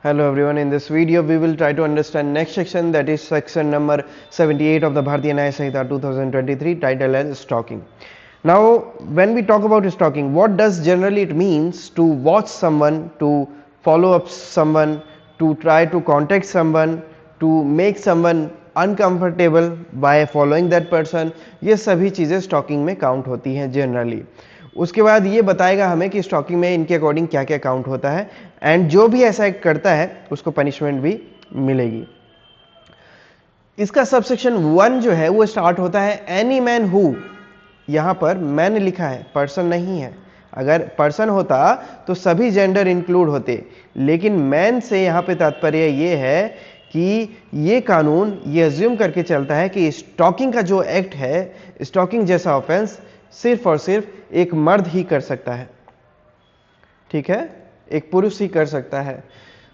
Hello everyone, in this video we will try to understand next section, that is section number 78 of the Bharatiya Nyaya Samhita 2023, titled as stalking. Now when we talk about stalking, what does generally it means to watch someone, to follow up someone, to try to contact someone, to make someone uncomfortable by following that person, ये सभी चीज़ें stocking में count होती हैं generally. उसके बाद ये बताएगा हमें कि स्टॉकिंग में इनके अकॉर्डिंग क्या क्या काउंट होता है, एंड जो भी ऐसा करता है उसको पनिशमेंट भी मिलेगी. इसका सबसेक्शन 1 जो है वो स्टार्ट होता है एनी मैन हु. यहां पर मैन लिखा है, पर्सन नहीं है. अगर पर्सन होता तो सभी जेंडर इंक्लूड होते, लेकिन मैन से यहां पे तात्पर्य ये है कि ये कानून ये अज्यूम करके चलता है कि स्टॉकिंग का जो एक्ट है, स्टॉकिंग जैसा ऑफेंस सिर्फ और सिर्फ एक मर्द ही कर सकता है. ठीक है, एक पुरुष ही कर सकता है.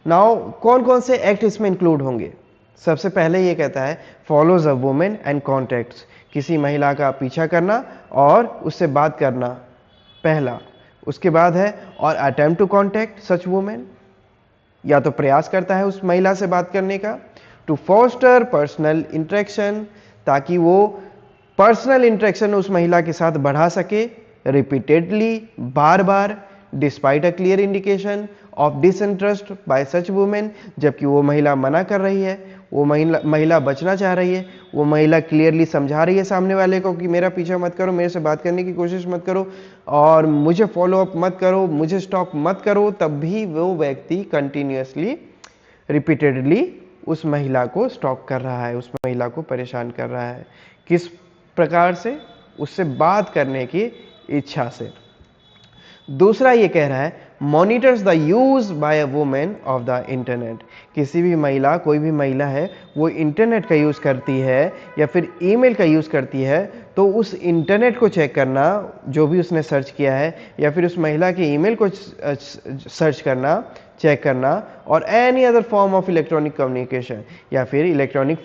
नाउ कौन कौन से एक्ट इसमें इंक्लूड होंगे? सबसे पहले ये कहता है follows a women and contacts, किसी महिला का पीछा करना और उससे बात करना पहला. उसके बाद है और attempt to contact such women, या तो प्रयास करता है उस महिला से बात करने का. टू फोस्टर पर्सनल इंटरेक्शन, ताकि वो पर्सनल इंटरेक्शन उस महिला के साथ बढ़ा सके. Repeatedly, bar bar. Despite a clear indication of disinterest bye such women, जबकि वो महिला मना कर रही है, वो महिला बचना चाह रही है, वो महिला क्लियरली समझा रही है सामने वाले को कि मेरा पीछा मत करो, मेरे से बात करने की कोशिश मत करो और मुझे फॉलो अप मत करो, मुझे स्टॉक मत करो, तब भी वो व्यक्ति कंटिन्यूअसली रिपीटेडली उस महिला को स्टॉक कर रहा है, उस महिला को परेशान कर रहा है. किस प्रकार से? उससे बात करने की इच्छा से. दूसरा ये कह रहा है monitors the use by a women of the internet. किसी भी महिला, कोई भी महिला है, वो इंटरनेट का यूज़ करती है या फिर ईमेल का यूज़ करती है, तो उस इंटरनेट को चेक करना, जो भी उसने सर्च किया है, या फिर उस महिला के ईमेल को सर्च करना, चेक करना, और any other form of electronic communication, या फिर इलेक्ट्रॉनिक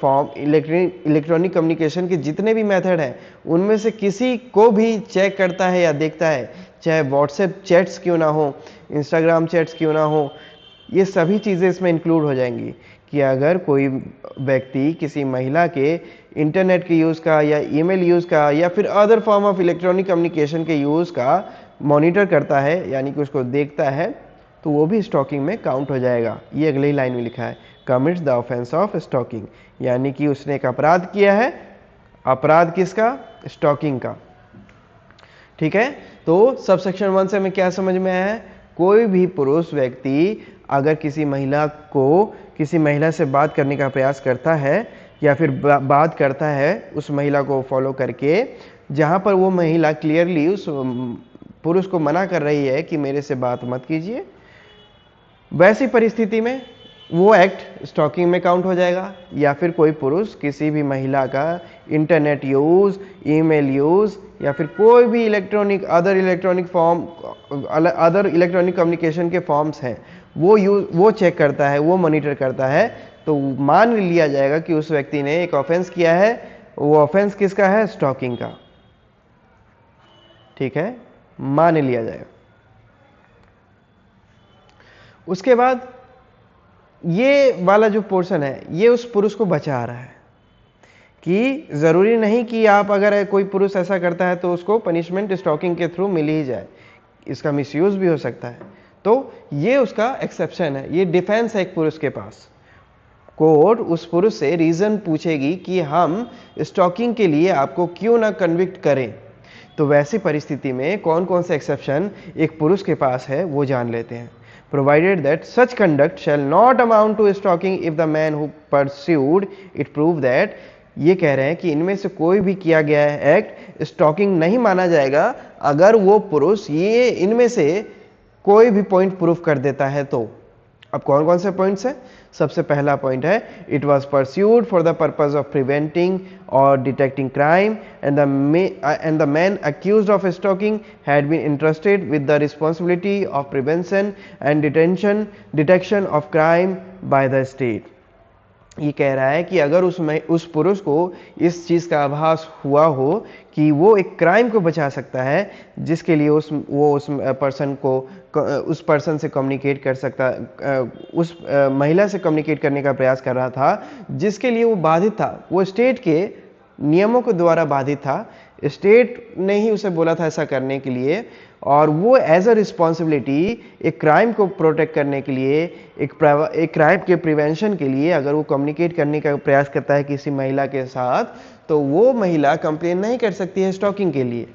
कम्युनिकेशन के जितने भी मेथड हैं उनमें से किसी को भी चेक करता है या देखता है, चाहे व्हाट्सएप चैट्स क्यों ना हो, इंस्टाग्राम चैट्स क्यों ना हो. ये सभी चीज़ें इसमें इंक्लूड हो जाएंगी कि अगर कोई व्यक्ति किसी महिला के इंटरनेट के यूज़ का या ईमेल यूज़ का या फिर other form of electronic communication के यूज़ का मॉनिटर करता है, यानी कि उसको देखता है, तो वो भी स्टॉकिंग में काउंट हो जाएगा. ये अगली लाइन में लिखा है commits the offence of stalking, यानी कि उसने एक अपराध किया है. अपराध किसका? स्टॉकिंग का. ठीक है, तो सबसेक्शन 1 से हमें क्या समझ में आया है? कोई भी पुरुष व्यक्ति अगर किसी महिला से बात करने का प्रयास करता है या फिर बात करता है उस महिला को फॉलो करके, जहां पर वो महिला क्लियरली उस पुरुष को मना कर रही है कि मेरे से बात मत कीजिए, वैसी परिस्थिति में वो एक्ट स्टॉकिंग में काउंट हो जाएगा. या फिर कोई पुरुष किसी भी महिला का इंटरनेट यूज़, ईमेल यूज़ या फिर कोई भी अदर इलेक्ट्रॉनिक कम्युनिकेशन के फॉर्म्स हैं, वो चेक करता है, वो मॉनिटर करता है, तो मान लिया जाएगा कि उस व्यक्ति ने एक ऑफेंस किया है. वो ऑफेंस किसका है? स्टॉकिंग का. ठीक है, मान लिया जाएगा. उसके बाद ये वाला जो पोर्शन है ये उस पुरुष को बचा रहा है कि जरूरी नहीं कि आप, अगर कोई पुरुष ऐसा करता है तो उसको पनिशमेंट स्टॉकिंग के थ्रू मिल ही जाए, इसका मिसयूज भी हो सकता है. तो ये उसका एक्सेप्शन है, ये डिफेंस है एक पुरुष के पास. कोर्ट उस पुरुष से रीजन पूछेगी कि हम स्टॉकिंग के लिए आपको क्यों ना कन्विक्ट करें. तो वैसी परिस्थिति में कौन कौन से एक्सेप्शन एक पुरुष के पास है वो जान लेते हैं. Provided that such conduct shall not amount to stalking if the man who pursued it prove that, ये कह रहे हैं कि इनमें से कोई भी किया गया है एक्ट स्टॉकिंग नहीं माना जाएगा अगर वो पुरुष ये इनमें से कोई भी पॉइंट प्रूफ कर देता है. तो अब कौन कौन से पॉइंट्स हैं? सबसे पहला पॉइंट है it was pursued for the purpose of preventing or detecting crime and the man accused of stalking had been interested with the responsibility of prevention and detection of crime by the state. ये कह रहा है कि अगर उस पुरुष को इस चीज़ का आभास हुआ हो कि वो एक क्राइम को बचा सकता है, जिसके लिए उस पर्सन से कम्युनिकेट कर सकता, उस महिला से कम्युनिकेट करने का प्रयास कर रहा था, जिसके लिए वो बाधित था, वो स्टेट के नियमों के द्वारा बाधित था, स्टेट ने ही उसे बोला था ऐसा करने के लिए, और वो एज अ रिस्पॉन्सिबिलिटी एक क्राइम को प्रोटेक्ट करने के लिए, एक क्राइम के प्रिवेंशन के लिए अगर वो कम्युनिकेट करने का प्रयास करता है किसी महिला के साथ, तो वो महिला कंप्लेन नहीं कर सकती है स्टॉकिंग के लिए।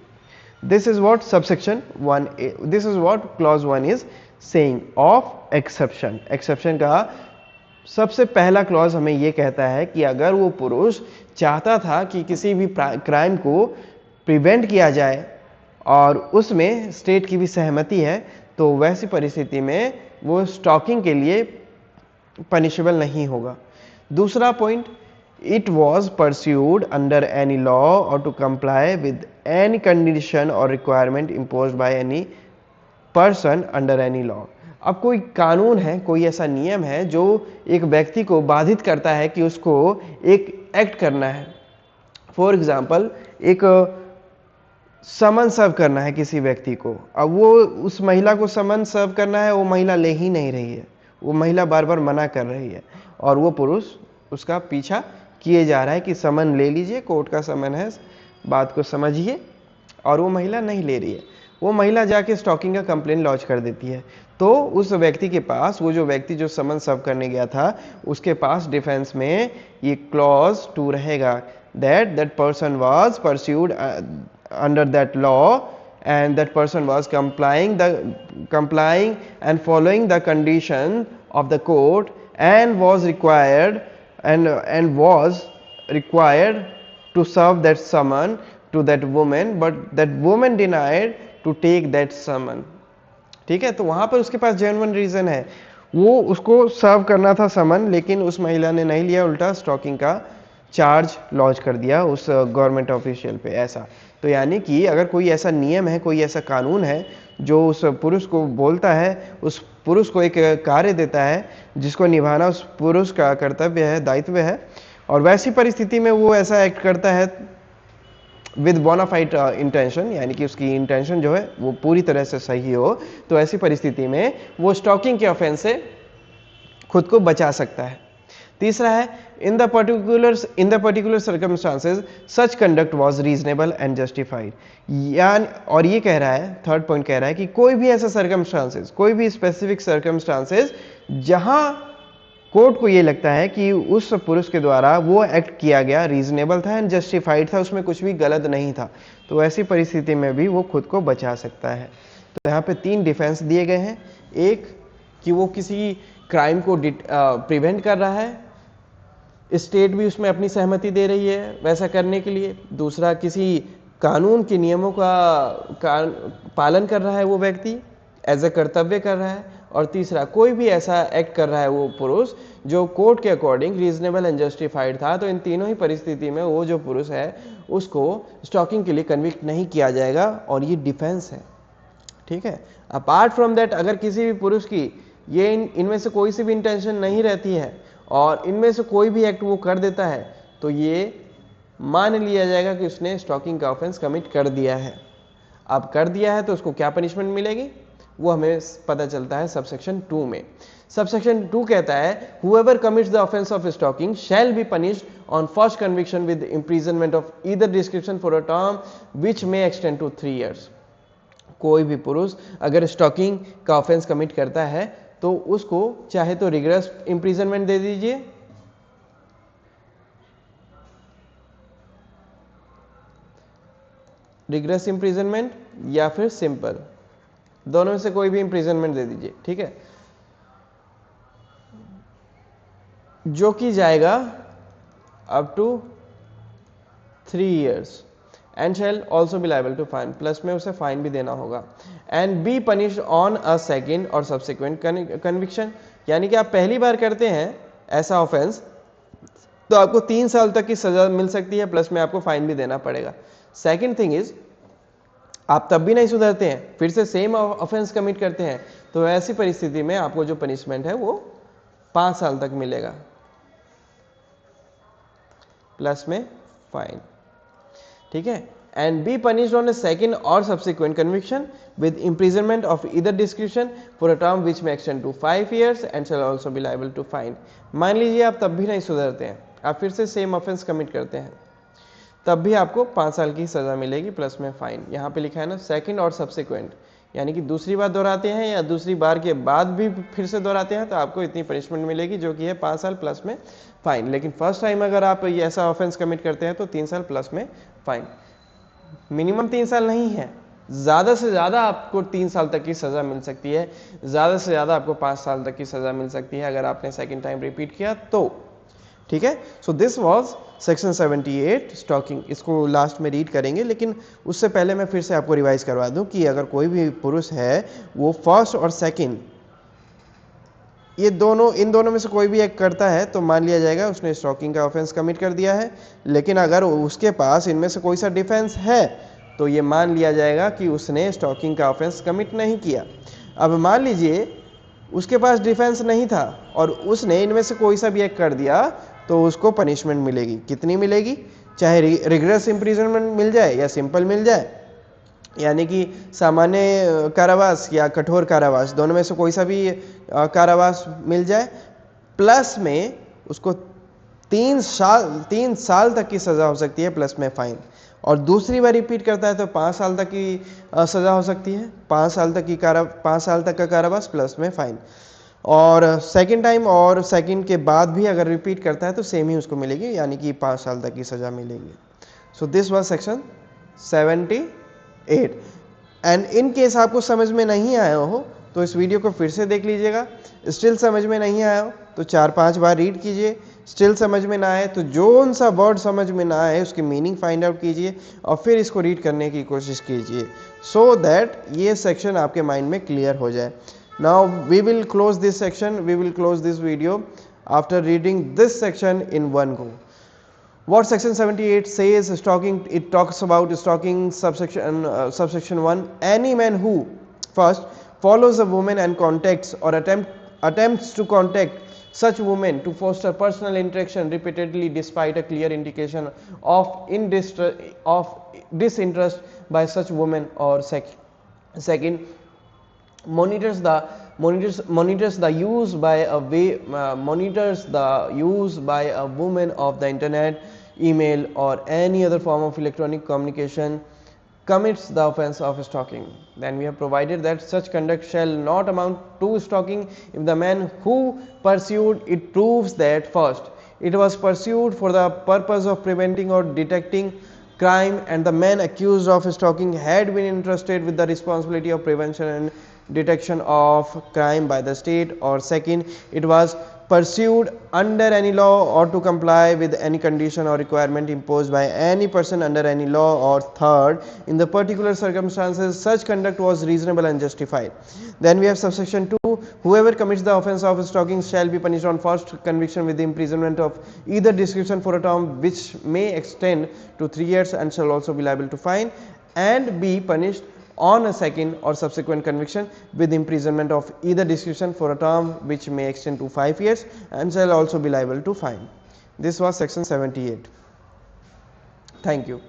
This is what subsection 1, this is what clause 1 is saying of exception. Exception का सबसे पहला क्लॉज हमें ये कहता है कि अगर वो पुरुष चाहता था कि किसी भी क्राइम को प्रिवेंट किया जाए और उसमें स्टेट की भी सहमति है, तो वैसी परिस्थिति में वो स्टॉकिंग के लिए पनिशेबल नहीं होगा। दूसरा point, it was pursued under any law or to comply with any condition or requirement imposed by any person under any law. अब कोई कानून है, कोई ऐसा नियम है जो एक व्यक्ति को बाधित करता है कि उसको एक एक्ट करना है। फॉर एग्जाम्पल, एक समन सर्व करना है किसी व्यक्ति को, अब वो उस महिला को समन सर्व करना है, वो महिला ले ही नहीं रही है, वो महिला बार बार मना कर रही है, और वो पुरुष उसका पीछा किए जा रहा है कि समन ले लीजिए, कोर्ट का समन है, बात को समझिए, और वो महिला नहीं ले रही है। वो महिला जाके स्टॉकिंग का कंप्लेन लॉन्च कर देती है, तो उस व्यक्ति के पास, वो जो व्यक्ति जो समन सर्व करने गया था, उसके पास डिफेंस में ये क्लॉज 2 रहेगा, that person was pursued under that law and that person was complying and following the condition of the court and was required to serve that summon to that woman, but that woman denied to take that summon। ठीक है, तो वहां पर उसके पास genuine reason है, वो उसको सर्व करना था समन, लेकिन उस महिला ने नहीं लिया, उल्टा स्टॉकिंग का चार्ज लॉन्च कर दिया उस गवर्नमेंट ऑफिशियल पे। ऐसा तो यानी कि अगर कोई ऐसा नियम है, कोई ऐसा कानून है जो उस पुरुष को बोलता है, उस पुरुष को एक कार्य देता है जिसको निभाना उस पुरुष का कर्तव्य है, दायित्व है, और वैसी परिस्थिति में वो ऐसा एक्ट करता है विद बोनाफाइड इंटेंशन, यानी कि उसकी इंटेंशन जो है वो पूरी तरह से सही हो, तो ऐसी परिस्थिति में वो स्टॉकिंग के ऑफेंस से खुद को बचा सकता है। तीसरा है, in the particular circumstances such conduct was reasonable and justified. यानी, और ये कह रहा है, थर्ड पॉइंट कह रहा है कि कोई भी ऐसा सर्कमस्टांसेस, कोई भी स्पेसिफिक सर्कमस्टांसेस जहां कोर्ट को ये लगता है कि उस पुरुष के द्वारा वो एक्ट किया गया रीजनेबल था एंड जस्टिफाइड था, उसमें कुछ भी गलत नहीं था, तो ऐसी परिस्थिति में भी वो खुद को बचा सकता है। तो यहाँ पे 3 डिफेंस दिए गए हैं, एक कि वो किसी क्राइम को प्रिवेंट कर रहा है, स्टेट भी उसमें अपनी सहमति दे रही है वैसा करने के लिए, दूसरा किसी कानून के नियमों का पालन कर रहा है वो व्यक्ति, एज अ कर्तव्य कर रहा है, और तीसरा कोई भी ऐसा एक्ट कर रहा है वो पुरुष जो कोर्ट के अकॉर्डिंग रीजनेबल एंड जस्टिफाइड था। तो इन तीनों ही परिस्थिति में वो जो पुरुष है उसको स्टॉकिंग के लिए कन्विक्ट नहीं किया जाएगा, और ये डिफेंस है। ठीक है, अपार्ट फ्रॉम दैट, अगर किसी भी पुरुष की ये इनमें से कोई सी भी इंटेंशन नहीं रहती है और इनमें से कोई भी एक्ट वो कर देता है, तो ये मान लिया जाएगा कि उसने स्टॉकिंग का ऑफेंस कमिट कर दिया है। अब कर दिया है तो उसको क्या पनिशमेंट मिलेगी, वो हमें पता चलता है सबसेक्शन 2 में। सबसेक्शन 2 कहता है, whoever commits the offense of stalking shall be punished on first conviction with imprisonment of either description for a term which may extend to 3 years। कोई भी पुरुष अगर स्टॉकिंग का ऑफेंस कमिट करता है तो उसको चाहे तो रिगरस इम्प्रिजनमेंट दे दीजिए, रिगरस इम्प्रिजनमेंट, या फिर सिंपल, दोनों में से कोई भी इम्प्रिजनमेंट दे दीजिए। ठीक है, जो कि जाएगा up to 3 years and shall also be liable to fine, plus में उसे फाइन भी देना होगा, and be punished on a second और सब्सिक्वेंट कन्विक्शन। यानी कि आप पहली बार करते हैं ऐसा ऑफेंस तो आपको 3 साल तक की सजा मिल सकती है, प्लस में आपको फाइन भी देना पड़ेगा। सेकेंड थिंग इज, आप तब भी नहीं सुधरते हैं, फिर से सेम ऑफेंस कमिट करते हैं, तो ऐसी परिस्थिति में आपको जो पनिशमेंट है वो 5 साल तक मिलेगा। प्लस में फाइन, ठीक है। And be punished on a second or subsequent conviction with imprisonment of either description for a term which may extend to 5 years and shall also be liable to fine. मान लीजिए आप तब भी नहीं सुधरते हैं, आप फिर से सेम ऑफेंस कमिट करते हैं, तब भी आपको 5 साल की सजा मिलेगी प्लस में फाइन। यहाँ पे लिखा है ना सेकंड और सब्सिक्वेंट, यानी कि दूसरी बार दोहराते हैं या दूसरी बार के बाद भी फिर से दोहराते हैं तो आपको इतनी पनिशमेंट मिलेगी जो कि है 5 साल प्लस में फाइन। लेकिन फर्स्ट टाइम अगर आप ये ऐसा ऑफेंस कमिट करते हैं तो 3 साल प्लस में फाइन। मिनिमम 3 साल नहीं है, ज़्यादा से ज़्यादा आपको 3 साल तक की सज़ा मिल सकती है, ज़्यादा से ज़्यादा आपको 5 साल तक की सज़ा मिल सकती है अगर आपने सेकेंड टाइम रिपीट किया तो, ठीक है। So this was section 78 stalking. इसको लास्ट में रीड करेंगे, लेकिन उससे पहले मैं फिर से आपको रिवाइज करवा दूं कि अगर कोई भी पुरुष है वो फर्स्ट और सेकंड ये दोनों, इन दोनों में से कोई भी एक करता है तो मान लिया जाएगा उसने स्टॉकिंग का ऑफेंस कमिट कर दिया है। लेकिन अगर उसके पास इनमें से कोई सा डिफेंस है तो ये मान लिया जाएगा कि उसने स्टॉकिंग का ऑफेंस कमिट नहीं किया। अब मान लीजिए उसके पास डिफेंस नहीं था और उसने इनमें से कोई सा भी एक कर दिया तो उसको पनिशमेंट मिलेगी। कितनी मिलेगी? चाहे रिग्रेस इम्प्रिजनमेंट मिल जाए या सिंपल मिल जाए, यानी कि सामान्य कारावास या कठोर कारावास, दोनों में से कोई सा भी कारावास मिल जाए, प्लस में उसको 3 साल तक की सज़ा हो सकती है प्लस में फाइन। और दूसरी बार रिपीट करता है तो 5 साल तक की सज़ा हो सकती है, 5 साल तक का कारावास प्लस में फाइन। और सेकंड टाइम और सेकंड के बाद भी अगर रिपीट करता है तो सेम ही उसको मिलेगी, यानी कि 5 साल तक की सज़ा मिलेगी। सो this was section 78। And in case आपको समझ में नहीं आया हो तो इस वीडियो को फिर से देख लीजिएगा। स्टिल समझ में नहीं आया हो तो 4-5 बार रीड कीजिए। स्टिल समझ में ना आए तो जो सा वर्ड समझ में ना आए उसकी मीनिंग फाइंड आउट कीजिए और फिर इसको रीड करने की कोशिश कीजिए, सो दैट ये सेक्शन आपके माइंड में क्लियर हो जाए। Now we will close this section, we will close this video after reading this section in one go. What section 78 says stalking? It talks about stalking subsection 1. Any man who first follows a woman and contacts or attempts to contact such woman to foster personal interaction repeatedly despite a clear indication of disinterest by such woman, or second monitors the use by a woman of the internet, email or any other form of electronic communication, commits the offense of stalking. Then we have provided that such conduct shall not amount to stalking if the man who pursued it proves that first it was pursued for the purpose of preventing or detecting crime and the man accused of stalking had been entrusted with the responsibility of prevention and detection of crime by the state, or second it was pursued under any law or to comply with any condition or requirement imposed by any person under any law, or third in the particular circumstances such conduct was reasonable and justified. Then we have subsection 2. Whoever commits the offense of stalking shall be punished on first conviction with imprisonment of either description for a term which may extend to 3 years and shall also be liable to fine, and be punished on a second or subsequent conviction with imprisonment of either description for a term which may extend to 5 years and shall also be liable to fine. This was section 78. Thank you.